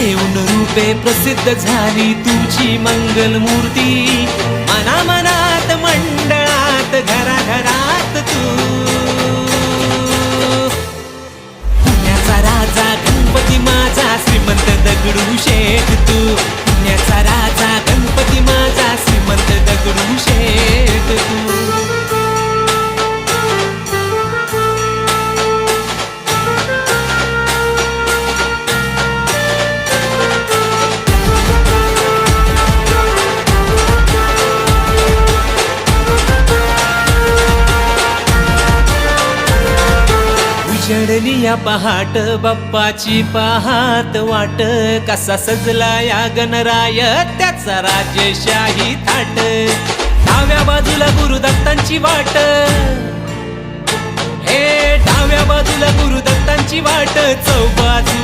येऊन रूपे प्रसिद्ध झाली तुझी मंगलमूर्ती, मनामनात मंडळात घराघरात तू. पुण्याचा राजा गणपती माझा श्रीमंत दगडूशेठ तू, पुण्याचा राजा गणपती माझा श्रीमंत दगडूशेठ तू. उजळली या पहाट बाप्पाची पाहात वाट, कसा सजला या गणराय त्याचा राजशाही थाट. डाव्या बाजूला गुरुदत्तांची वाट, हे डाव्या बाजूला गुरुदत्तांची वाट, चौबाजू